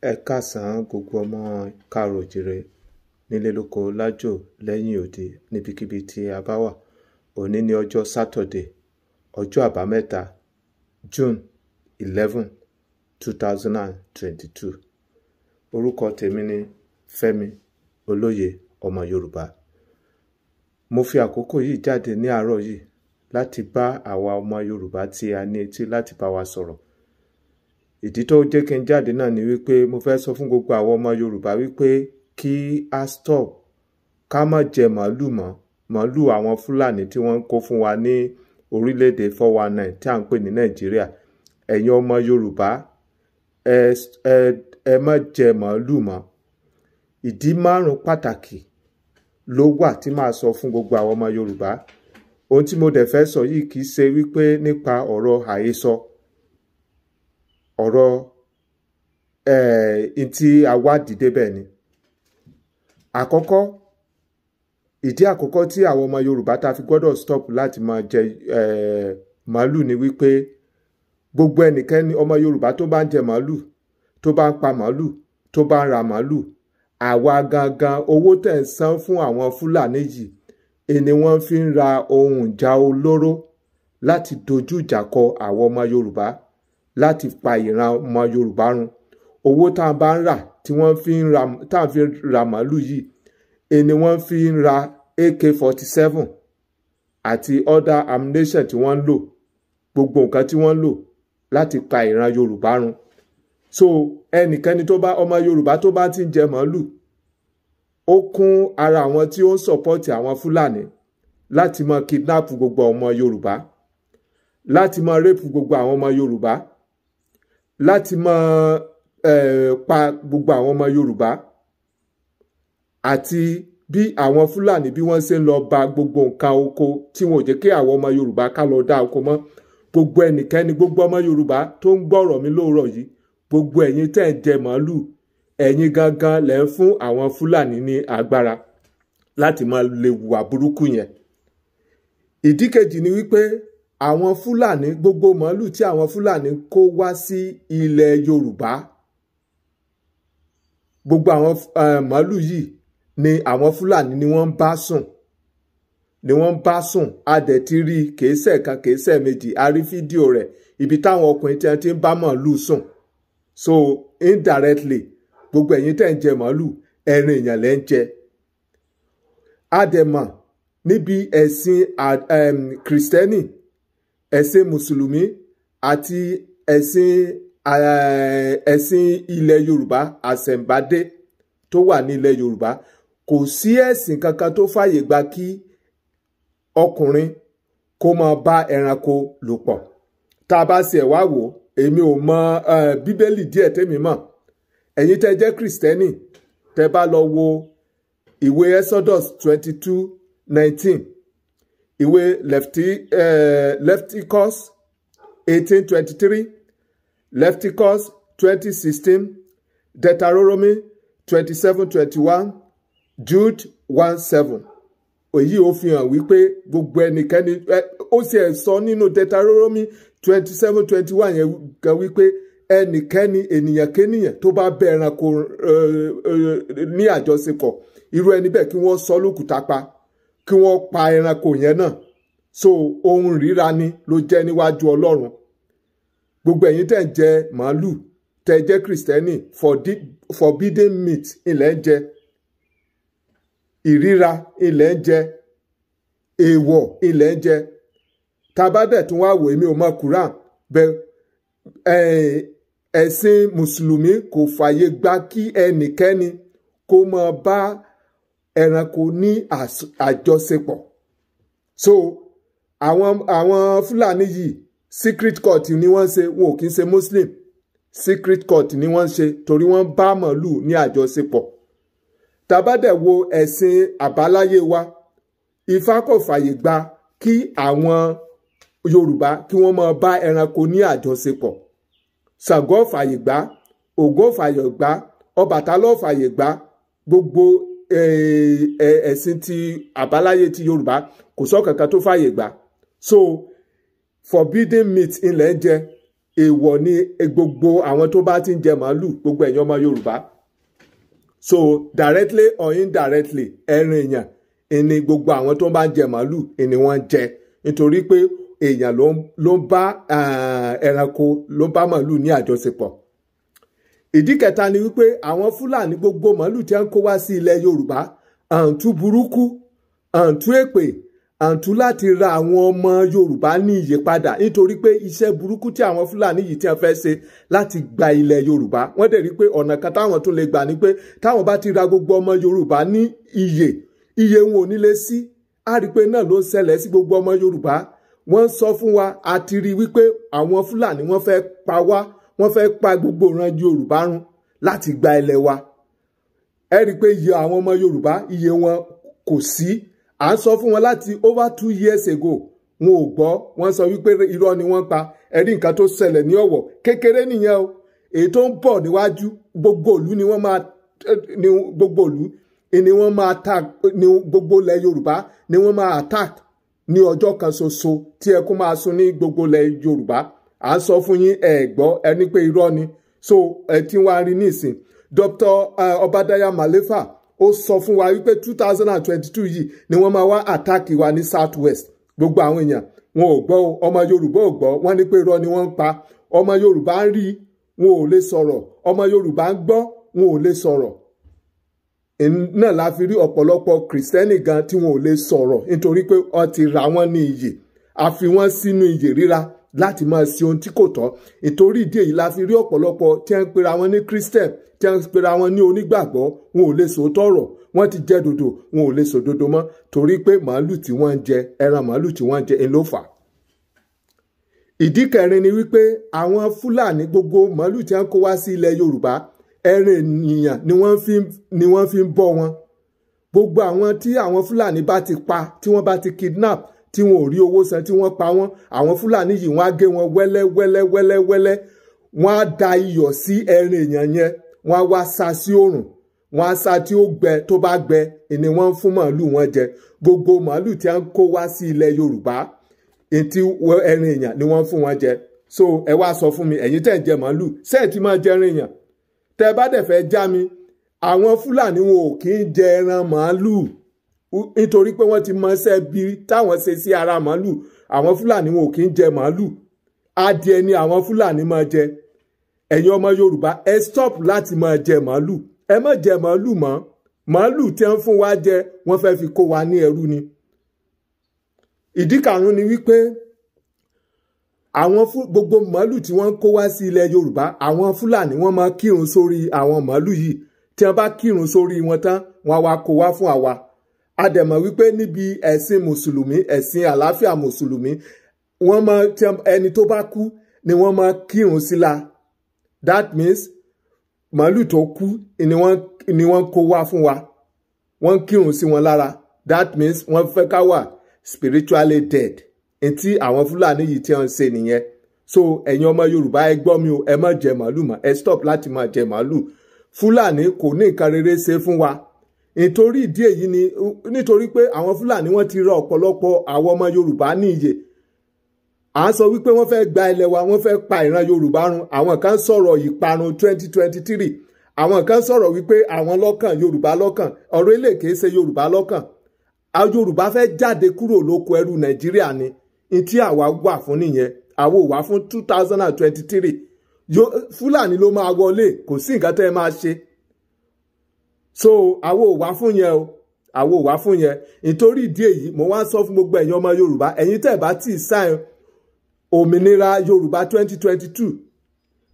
Ẹ káàsán gbogbo ọmọ káàárọ̀ oòjíire nílé lóko lájò lẹ́yìn odi níbikíbi tí a bá wà. Òní ni ọjọ́ Saturday, ọjọ́ àbámẹ́ta, June 11, 2022. Orúkọ tèmi ni Fẹ́mi Olóye ọmọ Yorùbá. Mo fi àkókò yìí jáde ní àárọ̀ yìí láti bá àwa ọmọ Yorùbá tí a ní etí láti bá wa sọ̀rọ̀. Ìdí tó jẹ́ kí n jáde náà ni wípé mo fẹ́ sọ fún gbogbo àwọn ọmọ Yorùbá wípé kí a stop ká má jẹ màálù mọ́. Màálù àwọn Fúlàní tí wọ́n ń kó fún wa ní orílẹ̀-èdè 419 tí à ń pè ní Nàìjíríà. Ẹ̀yin ọmọ Yorùbá ẹ má jẹ màálù mọ́. Ìdí 5 pàtàkì ló wà tí màá sọ fún gbogbo àwọn ọmọ Yorùbá. Ohun tí mo dẹ̀ fẹ́ sọ yìí kì í ṣe wípé nípa ọ̀rọ̀ àhesọ. Ọ̀rọ̀ tí a wá dìde bẹ́ẹ̀ ni. Àkọ́kọ́, ìdí àkọ́kọ́ tí àwọn ọmọ Yorùbá ta fi gbọ́dọ̀ stop láti máa jẹ màálù ni wípé gbogbo ẹnikẹ́ni ọmọ Yorùbá tó bá ń jẹ màálù, tó bá ń pa màálù, tó bá ń ra màálù, àwa gangan owó tẹ̀ ń san fún àwọn Fúlàní yìí ni wọ́n fi ń ra ohun ìjà olóró láti dojú ìjà kọ àwọn ọmọ Yorùbá, láti pa ìran ọmọ Yorùbá run. Owó tá a bá ń rà tí wọ́n fi ń ra màálù yìí ni wọ́n fi ń ra AK-47 àti other ammunition tí wọ́n ń lò, gbogbo nǹkan tí wọ́n ń lò láti pa ìran Yorùbá run. So ẹnikẹ́ni tó bá ọmọ Yorùbá tó bá ti ń jẹ màálù, ó kún ara àwọn tí ó ń sọ̀pọ̀tì àwọn Fúlàní láti máa kidnap gbogbo ọmọ Yorùbá, láti máa rape gbogbo àwọn ọmọ Yorùbá, láti máa pa gbogbo àwọn ọmọ Yorùbá, àti bí àwọn Fúlàní bí wọ́n ṣe ń lọ ba gbogbo nǹkan oko tí wọn ò jẹ́ kí àwọn ọmọ Yorùbá ká lọ dá oko mọ́. Gbogbo ẹnikẹ́ni, gbogbo ọmọ Yorùbá tó ń gbọ́rọ̀ mi lóòrọ̀ yìí, gbogbo ẹ̀yin tẹ́ ń jẹ màálù, ẹ̀yin gangan lẹ́ ń fún àwọn Fúlàní ní agbára láti máa lè hùwà burúkú yẹn. Ìdí kejì ni wípé àwọn Fúlàní, gbogbo màálù tí àwọn Fúlàní kó wá sí ilẹ̀ Yorùbá, gbogbo àwọn màálù yìí ni àwọn Fúlàní ni wọ́n ń bá sùn, a dẹ̀ ti rí kèésẹ̀ kan kèésẹ̀ méjì, a rí fídíò rẹ̀ ibi táwọn ọkùnrin tí wọ́n ti ń bá màálù sùn. So indirectly gbogbo ẹ̀yin tẹ́ ń jẹ màálù, ẹran èèyàn lẹ́ ń jẹ. A dẹ̀ mọ̀ níbi ẹ̀sìn Kristẹni, ẹ̀sìn Mùsùlùmí àti ẹ̀sìn ilẹ̀ Yorùbá, àṣẹ̀ǹbádé tó wà ní ilẹ̀ Yorùbá, kò sí ẹ̀sìn kankan tó fàyè gba kí ọkùnrin kó máa bá ẹranko lò pọ̀. Tá a bá ṣe wá wò, èmi ò mọ Bíbélì díẹ̀ tèmi mọ̀. Ẹ̀yin tẹ́ jẹ́ Kristẹni, tẹ́ bá lọ wo ìwé Exodus 22:19, ìwé Leviticus 18:23, Leviticus 20:16, Deuteronomy 27:21, Jude 1:7. Èyí ó fi hàn wípé gbogbo ẹnikẹ́ni, ó sì ẹ̀ sọ nínú Deuteronomy 27:21 yẹn gan wípé ẹnikẹ́ni, ènìyàn kénìyàn tó bá bẹ ẹranko ní àjọṣepọ̀, irú ẹni bẹ́ẹ̀ kí wọ́n sọ lókùúta pa, kí wọ́n pa ẹranko yẹn náà. So ohun ríra ni ló jẹ́ níwájú Ọlọ́run. Gbogbo ẹ̀yin tẹ́ ń jẹ màálù, tẹ́ jẹ́ Kristẹni, forbidden meat ilẹ̀ ń jẹ, ìríra ilẹ̀ ń jẹ, èèwọ̀ ilẹ̀ ń jẹ. Tabadẹ̀ tún wá wò, èmi ò mọ Quran bẹ́ẹ̀, ẹ̀sìn Mùsùlùmí kò fàyè gbà kí ẹnikẹ́ni kó máa bá ẹranko ní àjọṣepọ̀. So àwọn Fúlàní yìí secret court ni wọ́n ṣe, wọn ò kí ń ṣe Muslim. Secret court ni wọ́n ṣe torí wọ́n bá màálù ní àjọṣepọ̀. Tabadẹ̀ wo ẹ̀sìn àbáláyé wa, Ifá kò fàyè gbà kí àwọn Yorùbá kí wọ́n máa bá ẹranko ní àjọṣepọ̀. Ṣàngó fàyè gbà, Ògún fàyè gbà, Ọbàtálá fàyè gbà, gbogbo ẹ̀sìn ti àbáláyé ti Yorùbá kò sọ kankan tó fàyè gbà. So forbidden meat ilẹ̀ ń jẹ, èèwọ̀ ni gbogbo àwọn tó bá ti ń jẹ màálù gbogbo ẹ̀yin ọmọ Yorùbá. So directly or indirectly ẹran èèyàn ìní gbogbo àwọn tó bá ń jẹ màálù ìní wọ́n ń jẹ, nítorí pé èèyàn ló ń bá ẹranko ló ń bá màálù ní àjọṣepọ̀. Ìdí kẹta ni wípé àwọn Fúlàní gbogbo màálù tí wọ́n kó wá sí ilẹ̀ Yorùbá àǹtú burúkú àǹtú èpè àǹtú láti ra àwọn ọmọ Yorùbá ní ìyípadà, nítorí pé iṣẹ́ burúkú tí àwọn Fúlàní yìí tí wọ́n fẹ́ ṣe láti gba ilẹ̀ Yorùbá, wọ́n dẹ̀ rí pé ọ̀nà kan táwọn tún lè gbà ni pé táwọn bá ti ra gbogbo ọmọ Yorùbá ní iye wọn ò ní lè sí. A rí pé náà ló ṣẹlẹ̀ sí gbogbo ọmọ Yorùbá. Wọ́n sọ fún wa àti rí wípé àwọn Fúlàní wọ́n fẹ́ pa wá, wọ́n fẹ́ pa gbogbo ìran Yorùbá run láti gba ilẹ̀ wa. Ẹ rí pé iye àwọn ọmọ Yorùbá iye wọn kò sí. À ń sọ fún wọn láti over 2 years ago, wọn ò gbọ́. Wọ́n sọ wípé irọ́ ni wọ́n pa. Ẹ rí nǹkan tó ṣẹlẹ̀ ní Ọ̀wọ̀ kékeré nìyẹn o. Èyí tó ń bọ̀ níwájú gbogbo ìlú ni wọ́n máa attack, ní gbogbo ilẹ̀ Yorùbá ni wọ́n máa attack ní ọjọ́ kan ṣoṣo tí ẹkún máa sun ní gbogbo ilẹ̀ Yorùbá. À ń sọ fún yín gbọ́ ẹni pé irọ́ ni. So ẹ tí wọ́n á rí nísìn. Dr. Obadaya Malefa ó sọ fún wa wípé 2022 yìí ni wọ́n máa wá attack wa ní South West. Gbogbo àwọn èèyàn wọn ò gbọ́, ọmọ Yorùbá ò gbọ́, wọ́n ní pé irọ́ ni wọ́n ń pa. Ọmọ Yorùbá ń rí, wọn ò lè sọ̀rọ̀. Ọmọ Yorùbá ń gbọ́, wọn ò lè sọ̀rọ̀. Náà la fi rí ọ̀pọ̀lọpọ̀ Kìrìsìtẹ́nì gan tí wọn ò lè sọ̀rọ̀, nítorí pé wọ́n ti ra wọ́n ní iyè. A fi wọ́n sínú iyè ríra láti máa ṣe ohun tí kò tọ́. Nítorí ìdí èyí la fi rí ọ̀pọ̀lọpọ̀ tí wọ́n ń pera wọn ní Christian, tí wọ́n ń pera wọn ní onígbàgbọ́, wọn ò lè sòótọ́ ọ̀rọ̀. Wọ́n ti jẹ dòdò, wọn ò lè sòdodo mọ́, torí pé màálù tí wọ́n ń jẹ, ẹran màálù tí wọ́n ń jẹ ló fà. Ìdí kẹrin ni wípé àwọn Fúlàní gbogbo màálù tí wọ́n kó wá sí ilẹ̀ Yorùbá, ẹran ènìyàn ni wọ́n fi ń bọ́ wọn. Gbogbo àwọn tí àwọn Fúlàní bá ti pa, tí wọ́n bá ti kidnap, tí wọn ò rí owó san, tí wọ́n pa wọ́n, àwọn Fúlàní yìí wọ́n á gé wọn wẹ́lẹ́. Wọ́n á da iyọ̀ sí ẹran èèyàn yẹn, wọ́n á wá sa sí òrùn, wọ́n á sa tí ó gbẹ, tó bá gbẹ ni wọ́n ń fún màálù wọn jẹ. Gbogbo màálù tí wọ́n kó wá sí ilẹ̀ Yorùbá etí ẹran èèyàn ni wọ́n fún wọn jẹ. So ẹ wá sọ fún mi, ẹ̀yin tẹ́ ń jẹ màálù ṣé ti máa jẹ ẹran èèyàn? Tẹ́ bá dẹ̀ fẹ́ já mi, àwọn Fúlàní wọn ò kí ń jẹ ẹran màálù, nítorí pé wọ́n ti mọ iṣẹ́ bí táwọn ṣe sí ara màálù. Àwọn Fúlàní wọn ò kí ń jẹ màálù, adìẹ ni àwọn Fúlàní máa jẹ. Ẹ̀yin ọmọ Yorùbá ẹ stop láti máa jẹ màálù, ẹ má jẹ màálù mọ́. Màálù tí wọ́n fún wa jẹ, wọ́n fẹ́ fi kó wa ní ẹrú ni. Ìdí karùn-ún ni wípé àwọn gbogbo màálù tí wọ́n kó wá sí ilẹ̀ Yorùbá, àwọn Fúlàní wọ́n máa kírun sórí àwọn màálù yìí. Tí wọ́n bá kírun sórí wọn tán, wọ́n wá kó wá fún àwa. A dẹ̀ mọ̀ wípé níbi ẹ̀sìn Mùsùlùmí, ẹ̀sìn àlàáfíà Mùsùlùmí, wọ́n máa ẹni tó bá kú ni wọ́n máa kírun sí la. That means màálù tó kú ni wọ́n kó wá fún wa. Wọ́n kírun sí wọn lára. That means wọ́n fẹ́ ká wà spiritually dead. Ntí àwọn Fúlàní yìí tí wọ́n ń ṣe nìyẹn. So ẹ̀yin ọmọ Yorùbá ẹ gbọ́ mi o, ẹ má jẹ màálù mọ́, ẹ stop láti máa jẹ màálù. Fúlàní kò ní nǹkan rere ṣe fún wa. Nítorí ìdí èyí ni, nítorí pé àwọn Fúlàní wọ́n ti rọ ọ̀pọ̀lọpọ̀ àwọn ọmọ Yorùbá ní ìyè. À ń sọ wípé wọ́n fẹ́ gba ilẹ̀ wa, wọ́n fẹ́ pa ìran Yorùbá run. Àwọn kan sọ̀rọ̀ ìparun 2023. Àwọn kan sọ̀rọ̀ wípé àwọn lọ́kàn, Yorùbá lọ́kàn. Ọ̀rọ̀ ilé kìí ṣe Yorùbá lọ́kàn. Àwọn Yorùbá fẹ́ jáde kúrò lóko ẹrú Nàìjíríà ni. Ntí àwa wà fún nìyẹn. Àwa ò wá fún 2023. Fúlàní ló máa wọlé, kò sí nǹkan tẹ́ ẹ máa ṣe. So àwa ò wá fún yẹn o. Àwa ò wá fún yẹn. Nítorí ìdí èyí, mo wá sọ fún gbogbo ẹ̀yin ọmọ Yorùbá, ẹ̀yin tẹ́ bá ti sign òmìnira Yorùbá 2022.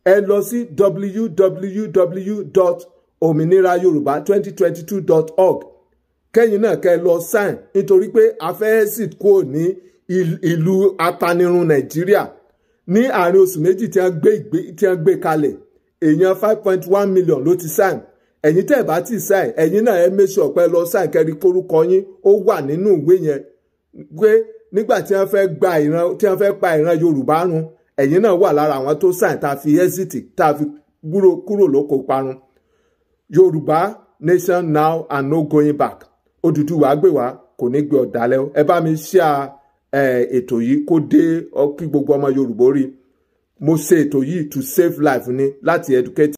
Ẹ lọ sí www.ominirayoruba2022.org. Kẹ́yìn náà kẹ́ lọ sign, nítorí pé a fẹ́ exit kúrò ní ìlú apanirun Nàìjíríà. Ní àárín oṣù méjì tí wọ́n gbé kalẹ̀, èèyàn 5.1 million ló ti sign. Ẹ̀yin tẹ́ bá ti sign, ẹ̀yin náà ẹ make sure pé lọ sign kẹ́rí kórúkọ yín ó wà nínú ìwé yẹn. Pé nígbà tí wọ́n fẹ́ pa ìran Yorùbá run, ẹ̀yin náà wà lára àwọn tó sign tá a fi exit, tá a fi kúrò lóko parun. Yorùbá nation now and no going back. Odùduwà gbé wá, kò ní gbé ọ̀dàlẹ̀. Ẹ bá mi share ètò yìí kó dé kí gbogbo ọmọ Yorùbá rí. mo ṣe ètò yìí to save life ni láti educate